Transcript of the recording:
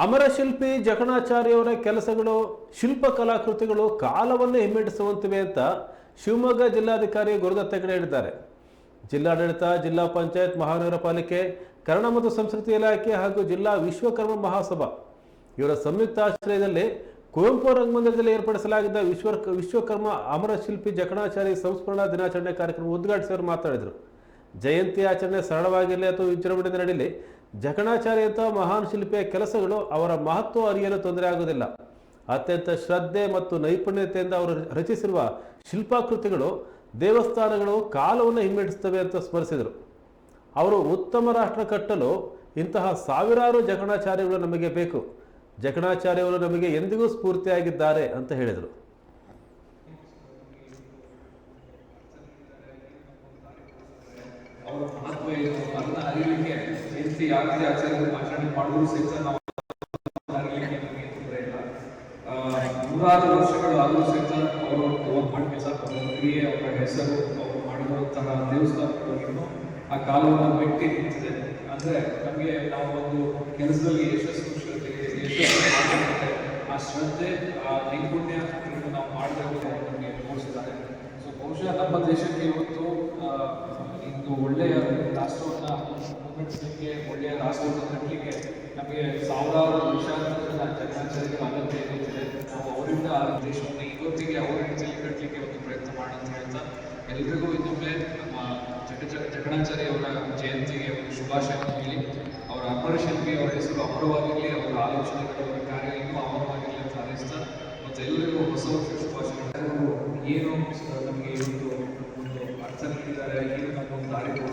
ಅಮರಶಿಲ್ಪಿ ಜಕಣಾಚಾರ್ಯವರ ಕೆಲಸಗಳು ಶಿಲ್ಪಕಲಾಕೃತಿಗಳು ಕಾಲವನ್ನು ಹಿಮ್ಮೆಟ್ಟಿಸುವಂತಿವೆ ಅಂತ ಶಿವಮೊಗ್ಗ ಜಿಲ್ಲಾಧಿಕಾರಿ ಗುರುದತ್ತ ಹೆಗಡೆ ಹೇಳಿದ್ದಾರೆ. ಜಿಲ್ಲಾಡಳಿತ, ಜಿಲ್ಲಾ ಪಂಚಾಯತ್, ಮಹಾನಗರ ಪಾಲಿಕೆ, ಕನ್ನಡ ಮತ್ತು ಸಂಸ್ಕೃತಿ ಇಲಾಖೆ ಹಾಗೂ ಜಿಲ್ಲಾ ವಿಶ್ವಕರ್ಮ ಮಹಾಸಭಾ ಇವರ ಸಂಯುಕ್ತ ಆಶ್ರಯದಲ್ಲಿ ಕುವೆಂಪು ರಂಗಮಂದಿರದಲ್ಲಿ ಏರ್ಪಡಿಸಲಾಗಿದ್ದ ವಿಶ್ವಕರ್ಮ ಅಮರಶಿಲ್ಪಿ ಜಕಣಾಚಾರಿ ಸಂಸ್ಮರಣಾ ದಿನಾಚರಣೆ ಕಾರ್ಯಕ್ರಮ ಉದ್ಘಾಟಿಸಿ ಅವರು ಮಾತನಾಡಿದರು. ಜಯಂತಿ ಆಚರಣೆ ಸರಳವಾಗಿರಲಿ ಅಥವಾ ವಿಜೃಂಭಣೆಯಿಂದ ನಡೀಲಿ, ಜಕಣಾಚಾರ್ಯಂಥ ಮಹಾನ್ ಶಿಲ್ಪಿಯ ಕೆಲಸಗಳು ಅವರ ಮಹತ್ವ ಅರಿಯಲು ತೊಂದರೆ ಆಗುವುದಿಲ್ಲ. ಅತ್ಯಂತ ಶ್ರದ್ಧೆ ಮತ್ತು ನೈಪುಣ್ಯತೆಯಿಂದ ಅವರು ರಚಿಸಿರುವ ಶಿಲ್ಪಾಕೃತಿಗಳು ದೇವಸ್ಥಾನಗಳು ಕಾಲವನ್ನು ಹಿಮ್ಮೆಟ್ಟಿಸುತ್ತವೆ ಅಂತ ಸ್ಮರಿಸಿದರು. ಅವರು ಉತ್ತಮ ರಾಷ್ಟ್ರ ಕಟ್ಟಲು ಇಂತಹ ಸಾವಿರಾರು ಜಕಣಾಚಾರ್ಯಗಳು ನಮಗೆ ಬೇಕು. ಜಕಣಾಚಾರ್ಯವರು ನಮಗೆ ಎಂದಿಗೂ ಸ್ಫೂರ್ತಿಯಾಗಿದ್ದಾರೆ ಅಂತ ಹೇಳಿದರು. ಅವರ ಮಹತ್ವ ಏನು ಅದನ್ನ ಅರಿಯಲಿಕ್ಕೆ ಜಯಂತಿ ಯಾಕೆ ಆಚರಣೆ ಮಾಡುವುದು ಸಹಿತ ನಾವು ಅರಿಯಲಿಕ್ಕೆ ನಮಗೆ ತೊಂದರೆ ಇಲ್ಲ. ನೂರಾರು ವರ್ಷಗಳು ಆದರೂ ಸಹಿತ ಅವರು ಮಾಡಿಲ್ಲ. ಅವರ ಕ್ರಿಯೆ, ಅವರ ಹೆಸರು, ಅವರು ಮಾಡಿರುವಂತಹ ದೇವಸ್ಥಾನಗಳು ಆ ಕಾಲವನ್ನು ಮೆಟ್ಟಿ ನಿಂತಿದೆ. ಅಂದ್ರೆ ನಮಗೆ ನಾವು ಒಂದು ಕೆಲಸದಲ್ಲಿ ಯಶಸ್ಸು ಮಾಡಬೇಕಾದ್ರೆ ಆ ಶ್ರದ್ಧೆ, ಆ ನೈಪುಣ್ಯ ನಾವು ಮಾಡಬೇಕು ನಮಗೆ ತೋರಿಸಿದ್ದಾರೆ. ಸೊ ಬಹುಶಃ ನಮ್ಮ ದೇಶಕ್ಕೆ ಇವತ್ತು ಇಂದು ಒಳ್ಳೆಯ ರಾಷ್ಟ್ರವನ್ನು ಮುನ್ನಡೆಸಲಿಕ್ಕೆ, ಒಳ್ಳೆಯ ರಾಷ್ಟ್ರವನ್ನು ಕಟ್ಟಲಿಕ್ಕೆ ನಮಗೆ ಸಾವಿರಾರು ಲಕ್ಷಾಂತರ ಜಕಣಾಚಾರ್ಯಗಳ ಅಗತ್ಯ ಇರುತ್ತದೆ. ನಾವು ಅವರಿಂದ ದೇಶವನ್ನು ಇವತ್ತಿಗೆ ಅವರ ರೀತಿಯಲ್ಲಿ ಕಟ್ಟಲಿಕ್ಕೆ ಒಂದು ಪ್ರಯತ್ನ ಮಾಡೋಣ ಹೇಳ್ತಾ ಎಲ್ರಿಗೂ ಇನ್ನೊಮ್ಮೆ ನಮ್ಮ ಜಕಣಾಚಾರ್ಯ ಅವರ ಜಯಂತಿಗೆ ಒಂದು ಶುಭಾಶಯವನ್ನು ಹೇಳಿ, ಅವರ ಅಮರಶಿಲ್ಪಿ, ಅವರ ಹೆಸರು ಅಮರವಾಗಿರಲಿ, ಅವರ ಆಲೋಚನೆಗಳು, ಅವರ ಕಾರ್ಯ ಇನ್ನೂ ಅಮರವಾಗಿರಲಿ ಅಂತ ಹಾರೈಸ್ತಾ ಮತ್ತು ಎಲ್ಲರಿಗೂ ಹೊಸ ವರ್ಷ ಶುಭಾಶಯಗಳು. ಏನು ನಮಗೆ ಇವತ್ತು ಒಂದು ಅರ್ಥ ನೀಡಿದ್ದಾರೆ, ಏನು ನಮ್ಮ ಒಂದು ದಾರಿ